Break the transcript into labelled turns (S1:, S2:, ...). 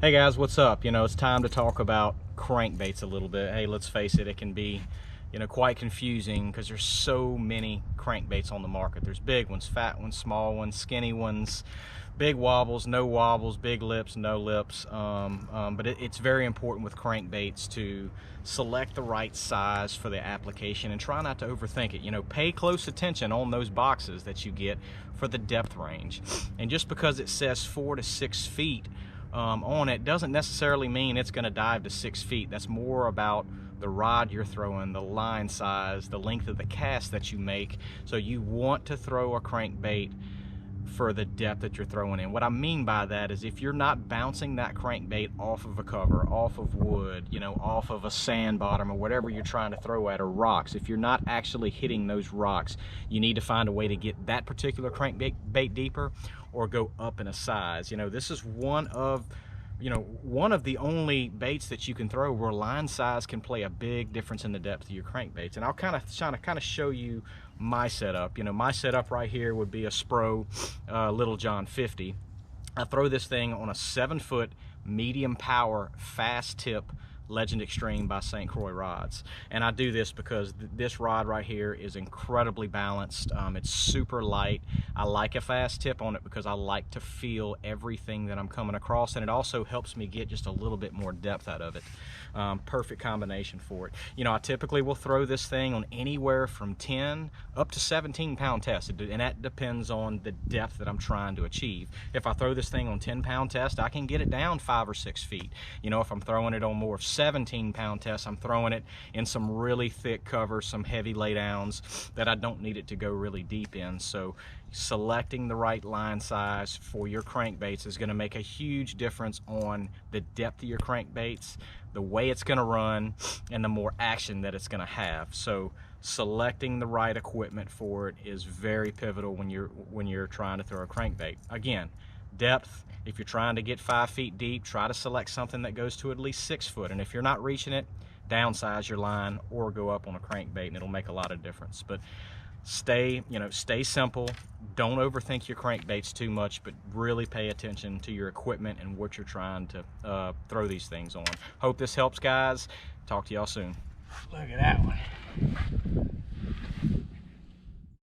S1: Hey guys, what's up? It's time to talk about crankbaits a little bit. Hey, let's face it, it can be, quite confusing because there's so many crankbaits on the market. There's big ones, fat ones, small ones, skinny ones, big wobbles, no wobbles, big lips, no lips. But it's very important with crankbaits to select the right size for the application and try not to overthink it. Pay close attention on those boxes that you get for the depth range. And just because it says 4 to 6 feet on it doesn't necessarily mean it's going to dive to 6 feet. That's more about the rod you're throwing, the line size, the length of the cast that you make. So you want to throw a crankbait for the depth that you're throwing in. What I mean by that is if you're not bouncing that crankbait off of a cover, off of wood, off of a sand bottom or whatever you're trying to throw at, or rocks, if you're not actually hitting those rocks, you need to find a way to get that particular crankbait deeper or go up in a size. This is one of the only baits that you can throw where line size can play a big difference in the depth of your crankbaits. And I'll kind of show you my setup. My setup right here would be a Spro Little John 50. I throw this thing on a 7-foot medium power fast tip Legend Extreme by St. Croix rods. And I do this because this rod right here is incredibly balanced. It's super light. I like a fast tip on it because I like to feel everything that I'm coming across, and it also helps me get just a little bit more depth out of it. Perfect combination for it. I typically will throw this thing on anywhere from 10 up to 17-pound test, and that depends on the depth that I'm trying to achieve. If I throw this thing on 10-pound test, I can get it down 5 or 6 feet. If I'm throwing it on more 17-pound tests, I'm throwing it in some really thick cover, some heavy laydowns that I don't need it to go really deep in. So selecting the right line size for your crankbaits is going to make a huge difference on the depth of your crankbaits, the way it's going to run, and the more action that it's going to have. So selecting the right equipment for it is very pivotal when you're trying to throw a crankbait. Again, depth, if you're trying to get 5 feet deep, try to select something that goes to at least 6 foot. And if you're not reaching it, downsize your line or go up on a crankbait, and it'll make a lot of difference. But stay simple. Don't overthink your crankbaits too much, but really pay attention to your equipment and what you're trying to throw these things on. Hope this helps, guys. Talk to y'all soon.
S2: Look at that one.